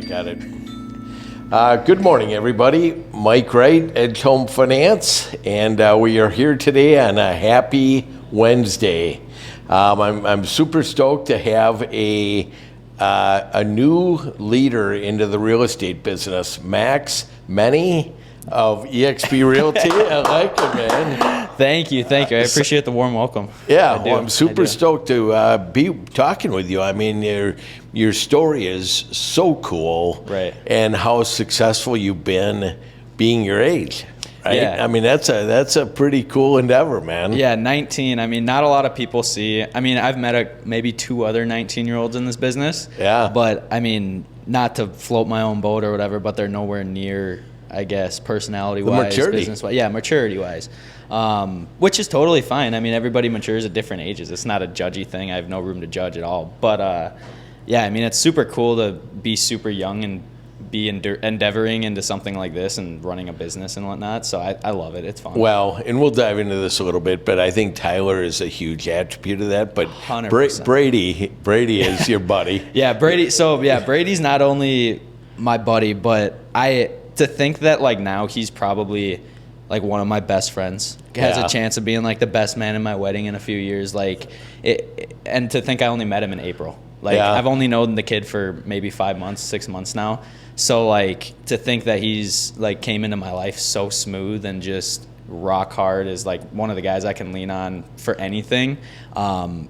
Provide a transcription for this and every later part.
Got it. Good morning, everybody. Mike Wright, Edge Home Finance, and we are here today on a happy Wednesday. I'm super stoked to have a new leader into the real estate business, Max Menne of eXp Realty. I like it, man. Thank you. I appreciate the warm welcome. Yeah, I'm super stoked to be talking with you. I mean, your story is so cool, right? And how successful you've been being your age, right? Yeah. I mean, that's a pretty cool endeavor, man. Yeah, 19. I mean, not a lot of people see. I mean, I've met maybe two other 19-year-olds in this business. Yeah. But I mean, not to float my own boat or whatever, but they're nowhere near, I guess, personality-wise, business-wise. Yeah, maturity-wise. Which is totally fine. I mean, everybody matures at different ages. It's not a judgy thing. I have no room to judge at all. But, yeah, I mean, it's super cool to be super young and be endeavoring into something like this and running a business and whatnot. So I love it. It's fun. Well, and we'll dive into this a little bit, but I think Tyler is a huge attribute of that. But 100%. Brady is your buddy. Yeah, Brady. So, yeah, Brady's not only my buddy, but to think that, like, now he's probably like one of my best friends, has a chance of being like the best man in my wedding in a few years, and to think I only met him in April. I've only known the kid for maybe 5 months, 6 months now. So like to think that he's like came into my life so smooth and just rock hard, is like one of the guys I can lean on for anything,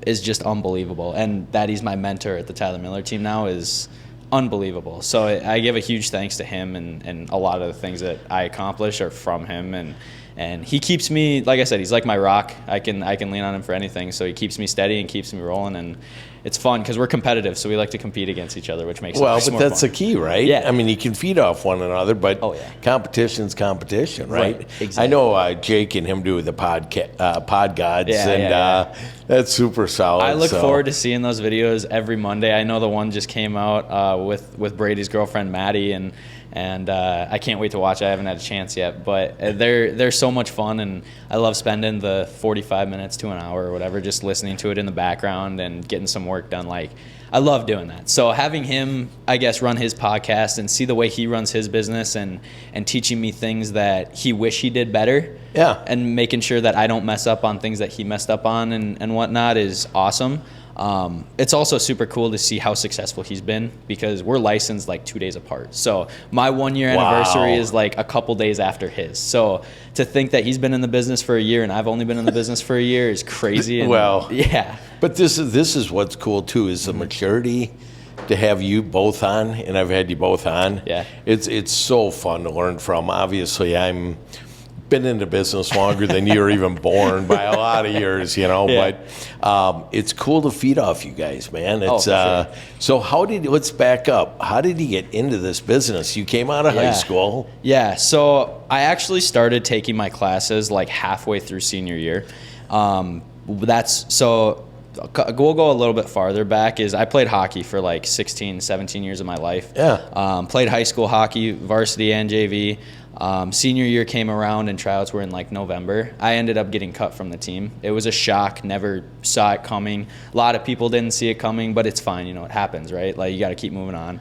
is just unbelievable. And that he's my mentor at the Tyler Miller team now is unbelievable. So I give a huge thanks to him, and a lot of the things that I accomplish are from him, and he keeps me, like I said, he's like my rock. I can lean on him for anything. So he keeps me steady and keeps me rolling, and it's fun because we're competitive, so we like to compete against each other, which makes it more fun. Well, but that's the key, right? Yeah. I mean, you can feed off one another, but competition's competition, right? Exactly. I know Jake and him do the pod gods, that's super solid. I look forward to seeing those videos every Monday. I know the one just came out with Brady's girlfriend, Maddie, and I can't wait to watch it. I haven't had a chance yet, but they're so much fun, and I love spending the 45 minutes to an hour or whatever just listening to it in the background and getting some work done. Like, I love doing that. So having him, I guess, run his podcast and see the way he runs his business and teaching me things that he wish he did better, and making sure that I don't mess up on things that he messed up on and whatnot is awesome. It's also super cool to see how successful he's been, because we're licensed like 2 days apart. So my 1 year anniversary is like a couple days after his. So to think that he's been in the business for a year and I've only been in the business for a year is crazy. And, but this is what's cool too, is the maturity to have you both on, and I've had you both on. Yeah, it's so fun to learn from. Obviously, I'm been in the business longer than you were even born by a lot of years, but it's cool to feed off you guys, man. It's sure. So let's back up. How did you get into this business? You came out of high school. Yeah, so I actually started taking my classes like halfway through senior year. We'll go a little bit farther back. Is I played hockey for like 16, 17 years of my life. Played high school hockey, varsity and JV. Senior year came around and tryouts were in like November. I ended up getting cut from the team. It was a shock. Never saw it coming. A lot of people didn't see it coming, but it's fine. It happens, right? Like, you got to keep moving on.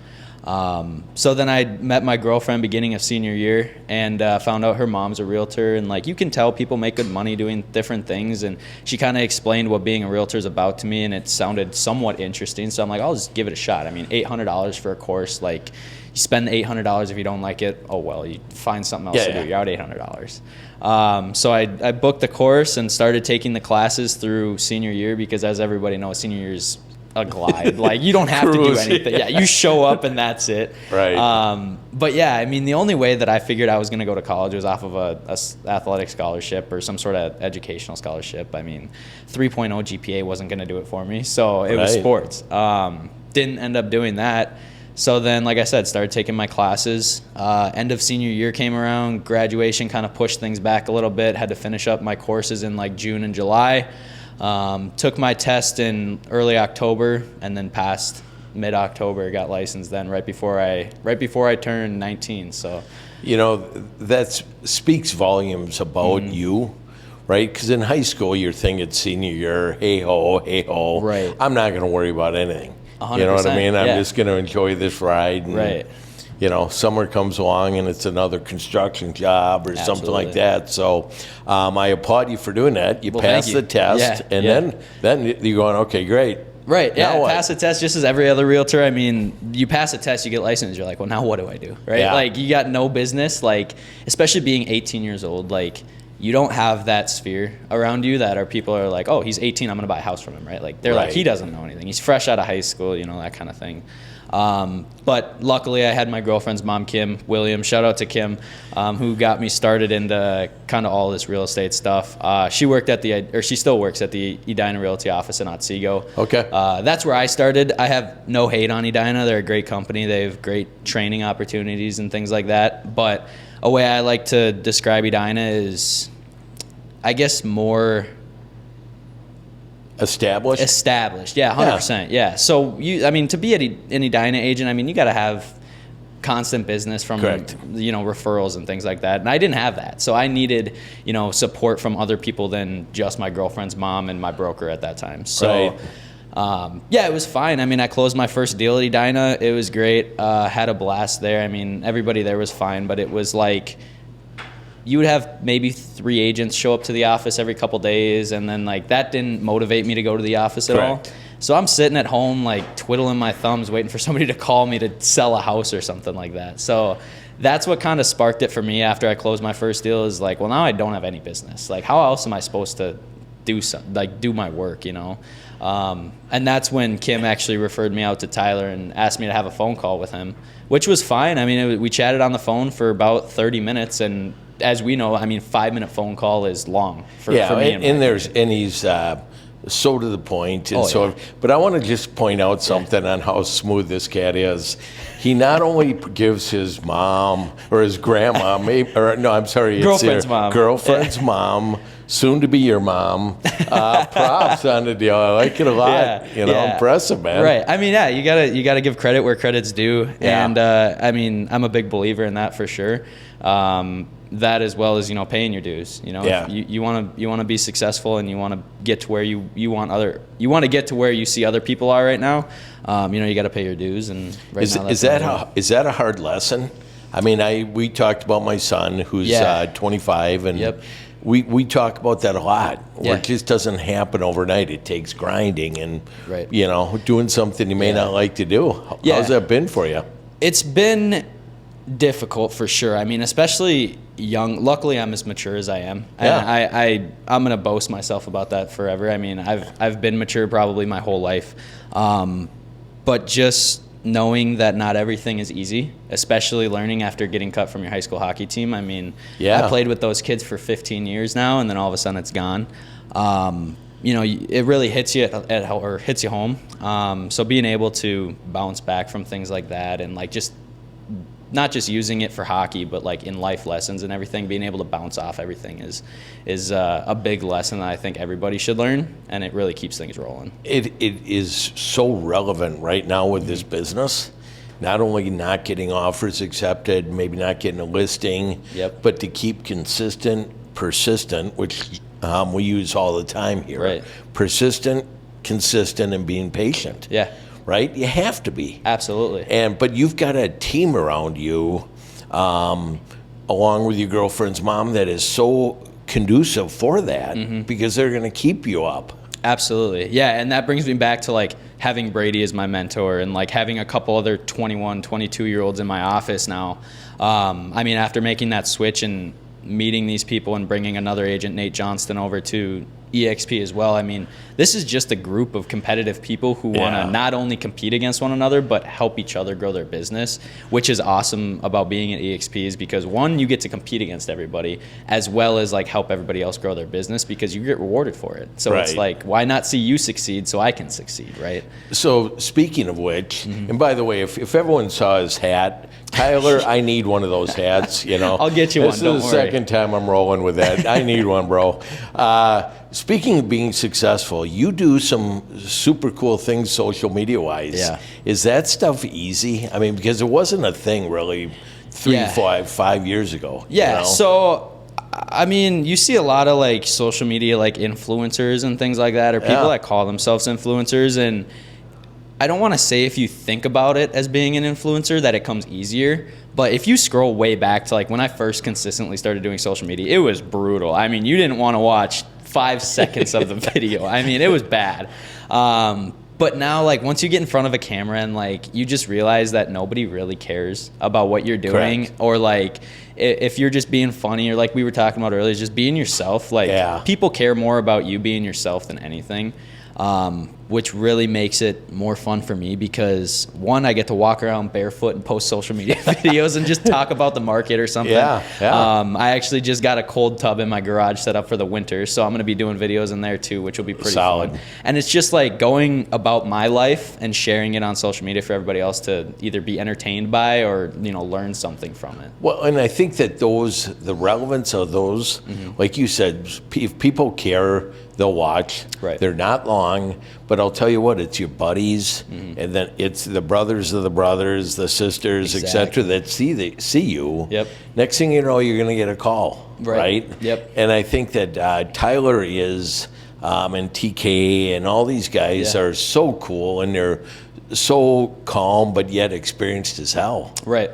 So then I met my girlfriend beginning of senior year, and found out her mom's a realtor, and like, you can tell people make good money doing different things, and she kind of explained what being a realtor is about to me, and it sounded somewhat interesting. So I'm like, I'll just give it a shot. I mean, $800 for a course, like, you spend $800. If you don't like it, oh well, you find something else to do. You're out $800. So I booked the course and started taking the classes through senior year, because as everybody knows, senior year is a glide. Like, you don't have to do anything. Yeah, you show up and that's it. Right. But yeah, I mean, the only way that I figured I was going to go to college was off of a athletic scholarship or some sort of educational scholarship. I mean, 3.0 GPA wasn't going to do it for me, so it was sports. Didn't end up doing that. So then, like I said, started taking my classes. End of senior year came around. Graduation kind of pushed things back a little bit. Had to finish up my courses in like June and July. Took my test in early October and then passed mid-October. Got licensed then right before I turned 19. So, that speaks volumes about you, right? Because in high school, you're thinking senior year, hey ho, hey ho. Right. I'm not going to worry about anything. You know what I mean? I'm yeah. just going to enjoy this ride. And, right. You know, summer comes along and it's another construction job or something like that. So I applaud you for doing that. You pass the test, and then you're going, okay, great. Right, yeah, pass the test just as every other realtor. I mean, you pass a test, you get licensed, you're like, well, now what do I do, right? Yeah. Like, you got no business, like, especially being 18 years old, like, you don't have that sphere around you that people are like, oh, he's 18, I'm going to buy a house from him, right? Like, they're like, he doesn't know anything. He's fresh out of high school, you know, that kind of thing. But luckily I had my girlfriend's mom, Kim Williams, shout out to Kim, who got me started into kind of all this real estate stuff. She still works at the Edina Realty office in Otsego. Okay. That's where I started. I have no hate on Edina. They're a great company. They have great training opportunities and things like that. But a way I like to describe Edina is, I guess, more established, yeah, 100%. Yeah. So to be an Edina agent, I mean, you got to have constant business from referrals and things like that, and I didn't have that, so I needed support from other people than just my girlfriend's mom and my broker at that time. So it was fine. I mean, I closed my first deal at Edina. It was great. Had a blast there. I mean, everybody there was fine, but it was like, you would have maybe 3 agents show up to the office every couple days, and then like that didn't motivate me to go to the office at all. So I'm sitting at home like twiddling my thumbs waiting for somebody to call me to sell a house or something like that. So that's what kind of sparked it for me after I closed my first deal, is like, well, now I don't have any business. Like, how else am I supposed to do my work, and that's when Kim actually referred me out to Tyler and asked me to have a phone call with him, which was fine. I mean, we chatted on the phone for about 30 minutes, and as we know, I mean, 5-minute phone call is long for me. And he's so to the point. And but I want to just point out something on how smooth this cat is. He not only gives his mom or his grandma, girlfriend's mom. Girlfriend's mom, soon to be your mom. Props on the deal. I like it a lot. Impressive, man. Right. I mean, you gotta give credit where credit's due. Yeah. And I mean, I'm a big believer in that for sure. That as well as paying your dues. If you want to be successful and you want to get to where you want to get to where you see other people are right now. You got to pay your dues. And is that a hard lesson? I mean, we talked about my son who's 25, and we talk about that a lot. Where it just doesn't happen overnight. It takes grinding and doing something you may not like to do. How's that been for you? It's been difficult for sure. I mean, especially young. Luckily, I'm as mature as I am. And I'm gonna boast myself about that forever. I mean, I've been mature probably my whole life, but just knowing that not everything is easy, especially learning after getting cut from your high school hockey team. I mean, I played with those kids for 15 years now, and then all of a sudden it's gone. It really hits you hits you home. So being able to bounce back from things like that, and like just not just using it for hockey, but like in life lessons and everything, being able to bounce off everything is a big lesson that I think everybody should learn, and it really keeps things rolling. It is so relevant right now with this business. Not only not getting offers accepted, maybe not getting a listing, but to keep persistent, which we use all the time here. Right. Persistent, consistent, and being patient. Yeah. Right? You have to be. Absolutely. But you've got a team around you, along with your girlfriend's mom, that is so conducive for that, because they're going to keep you up. Absolutely. Yeah, and that brings me back to like having Brady as my mentor, and like having a couple other 21, 22-year-olds in my office now. I mean, after making that switch and meeting these people and bringing another agent, Nate Johnston, over to EXP as well. I mean, this is just a group of competitive people who want to not only compete against one another, but help each other grow their business, which is awesome about being at EXP, is because one, you get to compete against everybody, as well as like help everybody else grow their business, because you get rewarded for it. So it's like, why not see you succeed so I can succeed, right? So speaking of which, and by the way, if everyone saw his hat, Tyler, I need one of those hats, I'll get you one, don't worry. This is the second time I'm rolling with that. I need one, bro. Speaking of being successful, you do some super cool things social media-wise. Yeah. Is that stuff easy? I mean, because it wasn't a thing really 5 years ago. Yeah, so, I mean, you see a lot of, like, social media, like, influencers and things like that, or people that call themselves influencers, and I don't want to say if you think about it as being an influencer that it comes easier, but if you scroll way back to like when I first consistently started doing social media, it was brutal. I mean, you didn't want to watch 5 seconds of the video. I mean, it was bad. But now, like, once you get in front of a camera and, like, you just realize that nobody really cares about what you're doing. Correct. Or, like, if you're just being funny or, like we were talking about earlier, just being yourself. Like, people care more about you being yourself than anything, which really makes it more fun for me because, one, I get to walk around barefoot and post social media videos and just talk about the market or something. I actually just got a cold tub in my garage set up for the winter, so I'm going to be doing videos in there too, which will be pretty solid. Fun. And it's just like going about my life and sharing it on social media for everybody else to either be entertained by or, you know, learn something from it. Well, and I think that the relevance of those, like you said, if people care, they'll watch. Right. They're not long, but I'll tell you what, it's your buddies, and then it's the brothers of the brothers, the sisters, etc. that see you. Yep. Next thing you know, you're going to get a call, right? Yep. And I think that Tyler is, and TK and all these guys are so cool, and they're so calm, but yet experienced as hell. Right.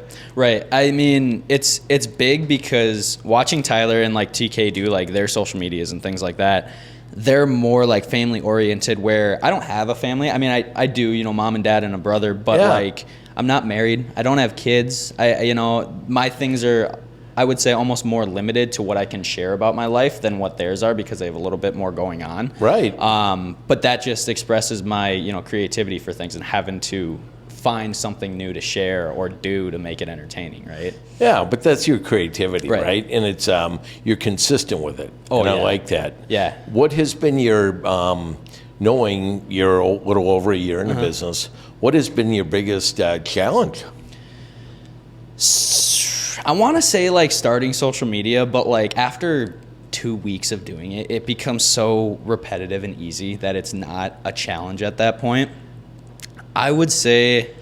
I mean, it's big because watching Tyler and like TK do like their social medias and things like that, they're more like family oriented where I don't have a family. I mean, I do, you know, mom and dad and a brother, but like I'm not married. I don't have kids. You know, my things are, I would say, almost more limited to what I can share about my life than what theirs are because they have a little bit more going on. Right. But that just expresses my, you know, creativity for things and having to find something new to share or do to make it entertaining, right? Yeah, but that's your creativity, right? And it's you're consistent with it. And I like that. Yeah. What has been your, knowing you're a little over a year in the business, what has been your biggest challenge? I want to say like starting social media, but like after 2 weeks of doing it, it becomes so repetitive and easy that it's not a challenge at that point. I would say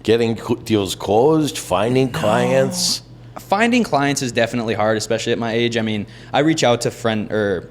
getting deals closed, finding clients. Finding clients is definitely hard, especially at my age. I mean, I reach out to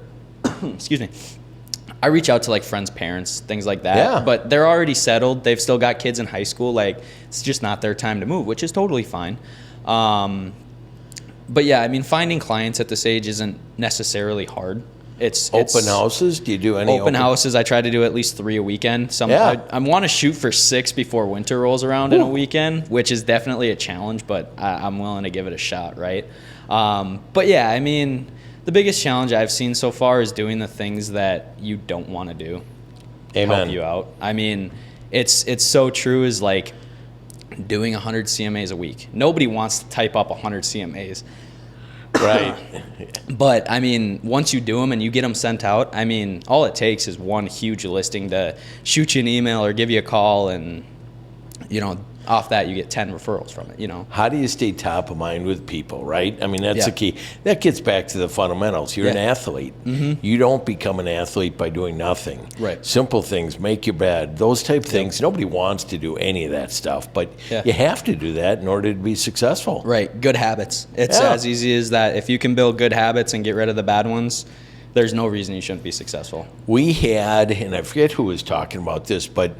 I reach out to like friends' parents, things like that. Yeah. But they're already settled. They've still got kids in high school. Like, it's just not their time to move, which is totally fine. But yeah, I mean, finding clients at this age isn't necessarily hard. It's open houses. Do you do any open houses? I try to do at least 3 a weekend. I want to shoot for 6 before winter rolls around in a weekend, which is definitely a challenge, but I'm willing to give it a shot, right? But yeah, I mean, the biggest challenge I've seen so far is doing the things that you don't want to do. Amen. Help you out. I mean, it's so true. Is like doing 100 CMAs a week. Nobody wants to type up 100 CMAs. Right. But, I mean, once you do them and you get them sent out, I mean, all it takes is one huge listing to shoot you an email or give you a call, and, you know, off that you get 10 referrals from it, you know. How do you stay top of mind with people, right? I mean, that's the key. That gets back to the fundamentals. You're an athlete. You don't become an athlete by doing nothing. Right. Simple things, make your bed, those type of things. Nobody wants to do any of that stuff, but you have to do that in order to be successful. Right. Good habits. It's as easy as that. If you can build good habits and get rid of the bad ones, there's no reason you shouldn't be successful. We had, and I forget who was talking about this, but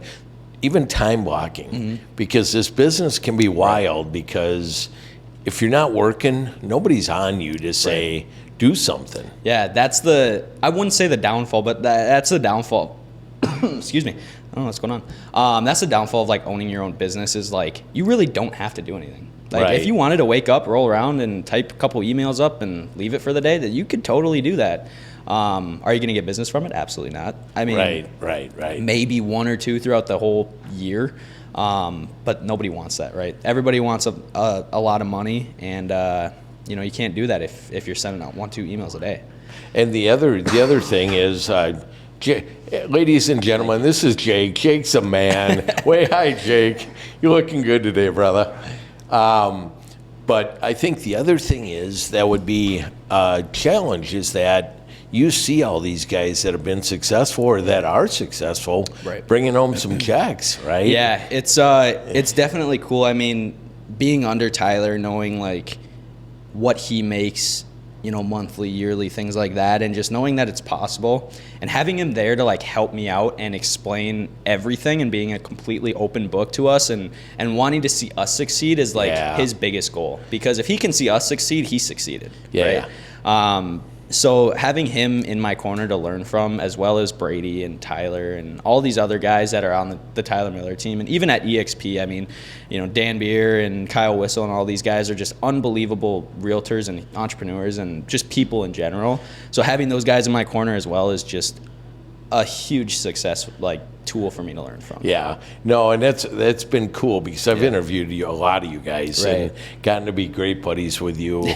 even time blocking, because this business can be wild, because if you're not working, nobody's on you to say, do something. Yeah, that's I wouldn't say the downfall, but that's the downfall. Excuse me. I don't know what's going on. That's the downfall of like owning your own business, is like you really don't have to do anything. Like if you wanted to wake up, roll around and type a couple emails up and leave it for the day, that you could totally do that. Are you going to get business from it? Absolutely not. I mean, right. Maybe 1 or 2 throughout the whole year, but nobody wants that, right? Everybody wants a lot of money, and you know, you can't do that if you're sending out 1-2 emails a day. And the other thing is, ladies and gentlemen, this is Jake. Jake's a man. Hi, Jake. You're looking good today, brother. But I think the other thing is that would be a challenge, is that you see all these guys that have been successful or that are successful bringing home some checks, right? Yeah, it's definitely cool. I mean, being under Tyler, knowing like what he makes monthly, yearly, things like that, and just knowing that it's possible and having him there to like help me out and explain everything and being a completely open book to us and wanting to see us succeed is like his biggest goal, because if he can see us succeed, he succeeded. Right? So having him in my corner to learn from, as well as Brady and Tyler and all these other guys that are on the Tyler Miller team, and even at EXP, I mean, Dan Beer and Kyle Whistle and all these guys are just unbelievable realtors and entrepreneurs and just people in general. So having those guys in my corner as well is just a huge success, like, tool for me to learn from. Yeah, no, and that's been cool, because I've interviewed a lot of you guys and gotten to be great buddies with you,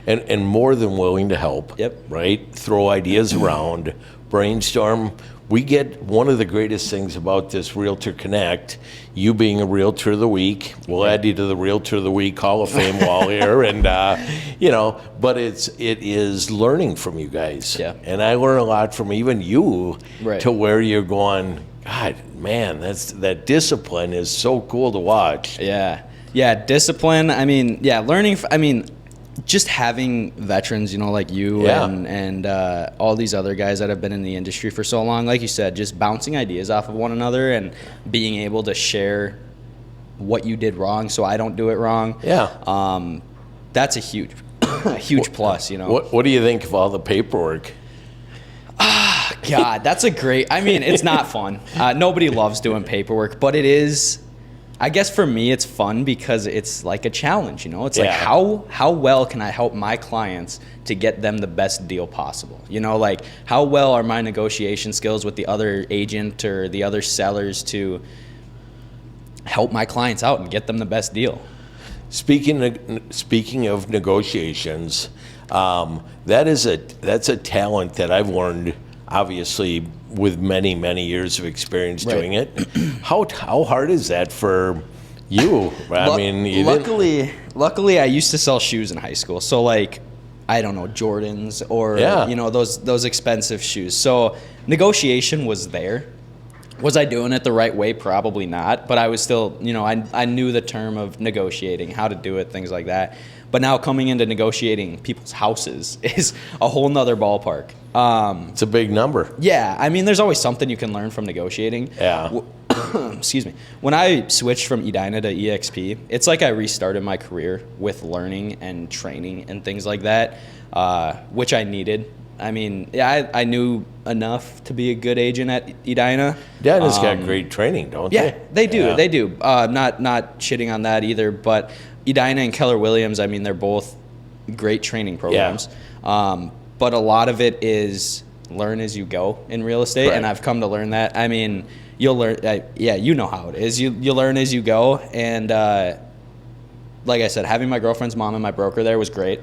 and more than willing to help. Right, throw ideas around, brainstorm. We get one of the greatest things about this Realtor Connect, you being a Realtor of the Week. We'll add you to the Realtor of the Week Hall of Fame wall here, and but it is learning from you guys. And I learn a lot from even you, to where you're going, God, man, that discipline is so cool to watch. Discipline. I mean, learning. Just having veterans, like you and all these other guys that have been in the industry for so long, like you said, just bouncing ideas off of one another and being able to share what you did wrong so I don't do it wrong. That's a huge plus, What do you think of all the paperwork? God, that's a great, it's not fun. Nobody loves doing paperwork, but it is, I guess for me, it's fun because it's like a challenge, It's like, how well can I help my clients to get them the best deal possible? Like, how well are my negotiation skills with the other agent or the other sellers to help my clients out and get them the best deal? Speaking of negotiations, that's a talent that I've learned, obviously, with many, many years of experience doing it. How hard is that for you? Luckily, I used to sell shoes in high school. So, like, I don't know, Jordans or, those expensive shoes. So negotiation was there. Was I doing it the right way? Probably not. But I was still, I knew the term of negotiating, how to do it, things like that. But now coming into negotiating people's houses is a whole nother ballpark. It's a big number. Yeah, there's always something you can learn from negotiating. Excuse me. When I switched from Edina to EXP, it's like I restarted my career with learning and training and things like that, which I needed. I knew enough to be a good agent at Edina. Edina's got great training, don't they? Yeah, they do. They do. Not shitting on that either, but Edina and Keller Williams, they're both great training programs. But a lot of it is learn as you go in real estate, and I've come to learn that. You'll learn, you know how it is. You learn as you go, and like I said, having my girlfriend's mom and my broker there was great,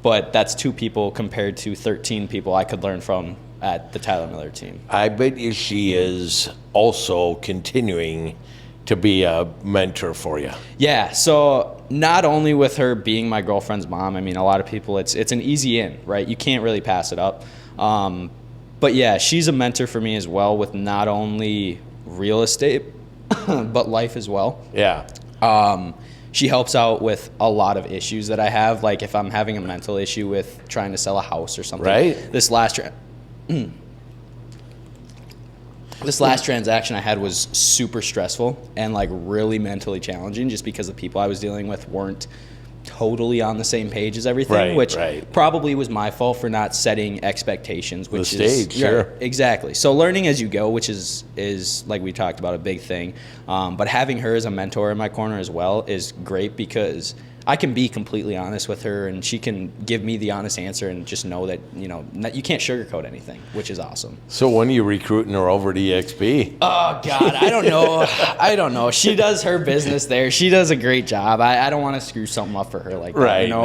but that's 2 people compared to 13 people I could learn from at the Tyler Miller team. I bet you she is also continuing to be a mentor for you. Yeah, so not only with her being my girlfriend's mom, a lot of people, it's an easy in, right? You can't really pass it up. But yeah, she's a mentor for me as well with not only real estate, but life as well. She helps out with a lot of issues that I have, like if I'm having a mental issue with trying to sell a house or something. This last transaction I had was super stressful and like really mentally challenging, just because the people I was dealing with weren't totally on the same page as everything, which probably was my fault for not setting expectations, which is exactly. So learning as you go, which is like we talked about, a big thing. But having her as a mentor in my corner as well is great, because I can be completely honest with her and she can give me the honest answer and just know that, you can't sugarcoat anything, which is awesome. So when are you recruiting her over to EXP? Oh, God, I don't know. She does her business there. She does a great job. I don't want to screw something up for her like that, No.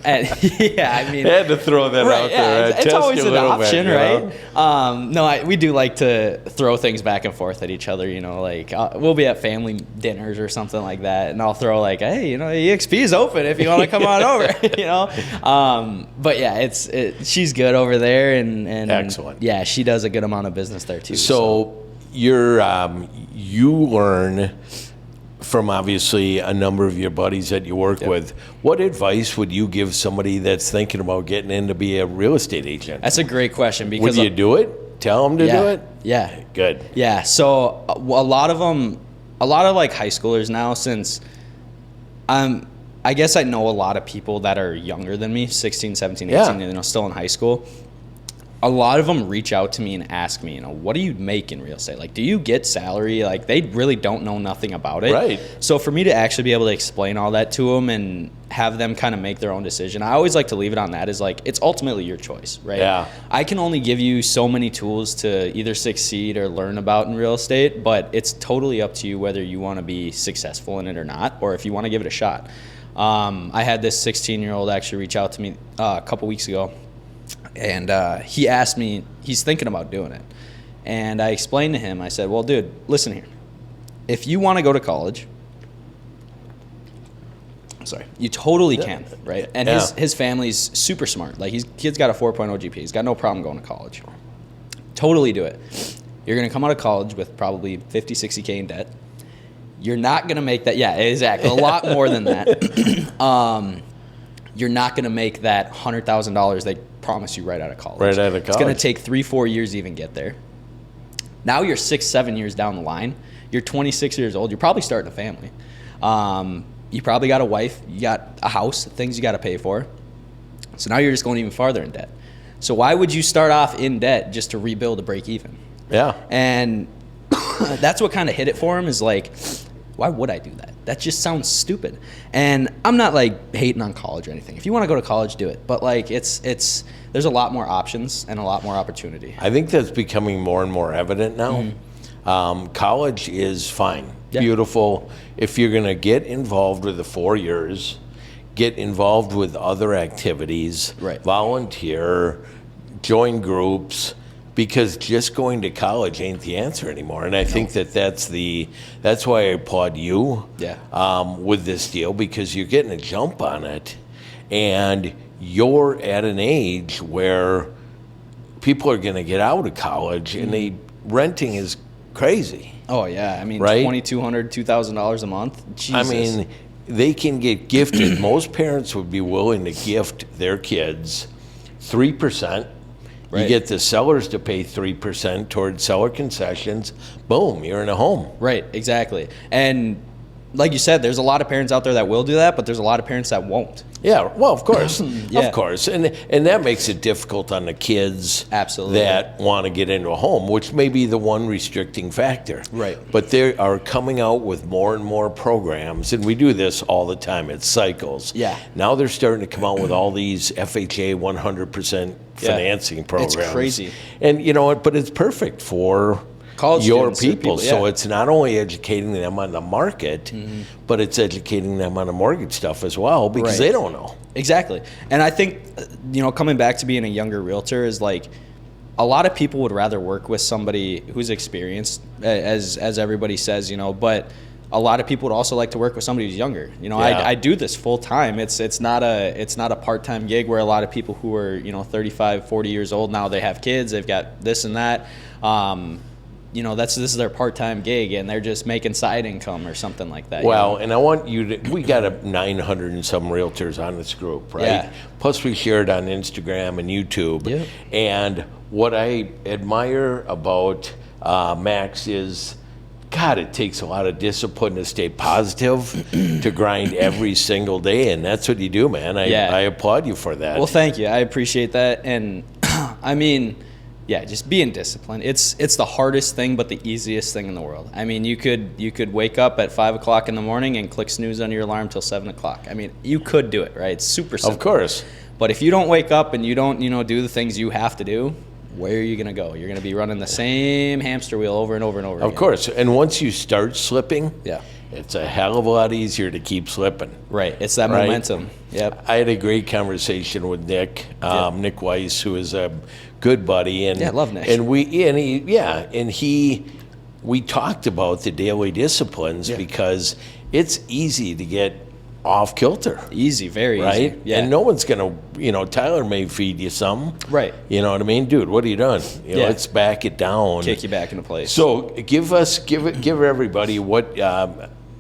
And, yeah, I had to throw that out there. Yeah, it's always an option, right? We do like to throw things back and forth at each other, like we'll be at family dinners or something like that, and I'll throw like, hey, EXP is open if you want to come on over, But yeah, she's good over there, and excellent. Yeah, she does a good amount of business there too. So you learn from obviously a number of your buddies that you work with, what advice would you give somebody that's thinking about getting in to be a real estate agent? That's a great question. Because would you do it? Tell them to do it? Yeah. Good. Yeah. So a lot of like high schoolers now, since I guess I know a lot of people that are younger than me, 16, 17, 18, still in high school. A lot of them reach out to me and ask me, what do you make in real estate? Like, do you get salary? Like, they really don't know nothing about it. Right. So for me to actually be able to explain all that to them and have them kind of make their own decision, I always like to leave it on that as like, it's ultimately your choice, right? Yeah. I can only give you so many tools to either succeed or learn about in real estate, but it's totally up to you whether you want to be successful in it or not, or if you want to give it a shot. I had this 16-year-old actually reach out to me a couple weeks ago. And he asked me, he's thinking about doing it. And I explained to him, I said, well, dude, listen here. If you want to go to college, you totally can, right? And his family's super smart. Like, his kid's got a 4.0 GPA. He's got no problem going to college. Totally do it. You're going to come out of college with probably 50, 60K in debt. You're not going to make that. Yeah, exactly. A lot more than that. You're not going to make that $100,000 they promise you right out of college. Right out of college. It's going to take 3-4 years to even get there. Now you're 6-7 years down the line. You're 26 years old. You're probably starting a family. You probably got a wife. You got a house, things you got to pay for. So now you're just going even farther in debt. So why would you start off in debt just to rebuild a break even? Yeah. And that's what kind of hit it for him, is like, why would I do that? That just sounds stupid. And I'm not like hating on college or anything. If you want to go to college, do it. But like, there's a lot more options and a lot more opportunity. I think that's becoming more and more evident now. Mm-hmm. College is fine, beautiful. If you're going to get involved with the 4 years, get involved with other activities, volunteer, join groups, because just going to college ain't the answer anymore. And I think that's why I applaud you with this deal, because you're getting a jump on it. And you're at an age where people are going to get out of college, and renting is crazy. Oh, yeah. I mean, right? $2,200, $2,000 a month. Jesus. I mean, they can get gifted. Most parents would be willing to gift their kids 3%. Right. You get the sellers to pay 3% towards seller concessions. Boom, you're in a home. Right, exactly. And like you said, there's a lot of parents out there that will do that, but there's a lot of parents that won't. Yeah, well, of course. Of course. And that makes it difficult on the kids that want to get into a home, which may be the one restricting factor. Right. But they are coming out with more and more programs, and we do this all the time. It's cycles. Yeah. Now they're starting to come out with all these FHA 100% financing programs. It's crazy. And you know what? But it's perfect for college your people. So it's not only educating them on the market, but it's educating them on the mortgage stuff as well, because they don't know. Exactly. And I think, coming back to being a younger realtor is like, a lot of people would rather work with somebody who's experienced, as everybody says, but a lot of people would also like to work with somebody who's younger. I do this full time. It's not a part-time gig where a lot of people who are 35, 40 years old now, they have kids, they've got this and that. This is their part-time gig, and they're just making side income or something like that. Well, and I want you to, we got 900 and some realtors on this group, right? Yeah. Plus we share it on Instagram and YouTube. Yeah. And what I admire about Max is, God, it takes a lot of discipline to stay positive, to grind every single day, and that's what you do, man. I applaud you for that. Well, thank you. I appreciate that. And I mean, just being disciplined. It's the hardest thing, but the easiest thing in the world. I mean, you could wake up at 5 o'clock in the morning and click snooze on your alarm till 7 o'clock. I mean, you could do it, right? It's super simple. Of course. But if you don't wake up and you don't, do the things you have to do, where are you going to go? You're going to be running the same hamster wheel over and over and over again. Of course. And once you start slipping, yeah, it's a hell of a lot easier to keep slipping. Right. It's that momentum. Yep. I had a great conversation with Nick, Nick Weiss, who is a good buddy. And I love Nick. And we talked about the daily disciplines because it's easy to get off kilter. Easy, very right? easy. Yeah. And no one's going to, Tyler may feed you some. Right. You know what I mean? Dude, what have you done? Let's back it down. Kick you back into place. So give everybody what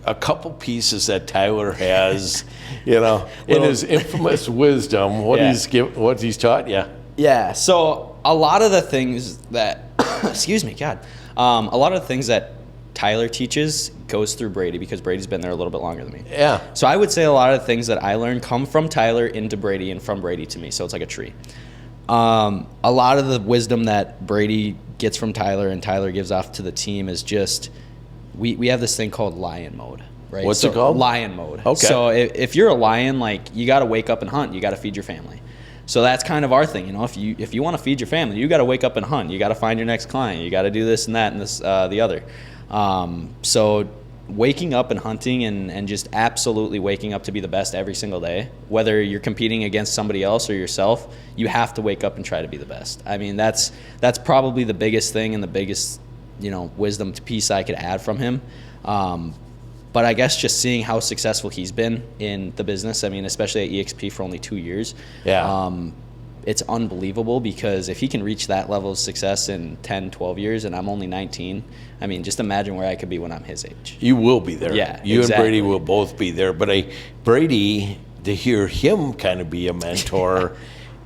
a couple pieces that Tyler has, in his infamous wisdom, what he's taught you. Yeah. So a lot of the things that, excuse me, God, a lot of the things that Tyler teaches goes through Brady because Brady's been there a little bit longer than me. Yeah. So I would say a lot of the things that I learned come from Tyler into Brady and from Brady to me. So it's like a tree. A lot of the wisdom that Brady gets from Tyler and Tyler gives off to the team is just, we have this thing called lion mode, right? What's it called? Lion mode. Okay. So if you're a lion, like, you got to wake up and hunt. You got to feed your family. So that's kind of our thing, if you want to feed your family, you got to wake up and hunt. You got to find your next client. You got to do this and that and this, the other. So waking up and hunting and just absolutely waking up to be the best every single day, whether you're competing against somebody else or yourself, you have to wake up and try to be the best. I mean, that's probably the biggest thing and the biggest, wisdom piece I could add from him. But I guess just seeing how successful he's been in the business, I mean, especially at EXP for only 2 years. Yeah. It's unbelievable because if he can reach that level of success in 10, 12 years and I'm only 19, I mean, just imagine where I could be when I'm his age. You will be there. Yeah, you exactly. and Brady will both be there. But Brady, to hear him kind of be a mentor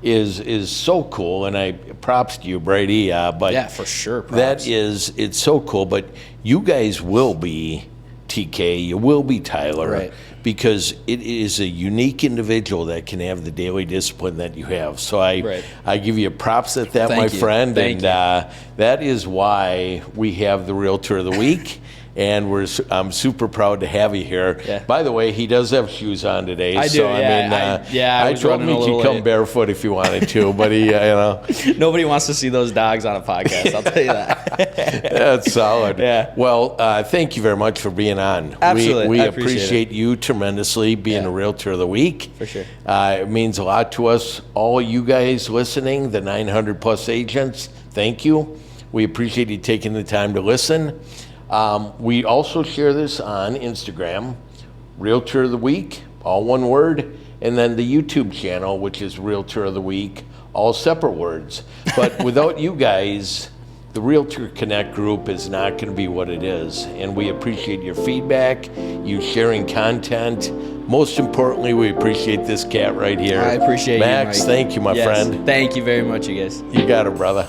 is so cool. And I props to you, Brady. But yeah, for sure. Props. It's so cool. But you guys will be TK, you will be Tyler. Right. Because it is a unique individual that can have the daily discipline that you have. So I give you props at that, my friend. Thank you. That is why we have the Realtor of the Week. And I'm super proud to have you here. Yeah. By the way, he does have shoes on today. I do, so, yeah. I told him he could come barefoot if he wanted to, but he, Nobody wants to see those dogs on a podcast, I'll tell you that. That's solid. Yeah. Well, thank you very much for being on. Absolutely. We I appreciate you tremendously being a Realtor of the Week. For sure. It means a lot to us. All you guys listening, the 900 plus agents, thank you. We appreciate you taking the time to listen. We also share this on Instagram, Realtor of the Week, all one word, and then the YouTube channel, which is Realtor of the Week, all separate words. But without you guys, the Realtor Connect group is not going to be what it is. And we appreciate your feedback, you sharing content. Most importantly, we appreciate this cat right here. I appreciate Max, you, Mike. thank you, my friend. Thank you very much, you guys. You got it, brother.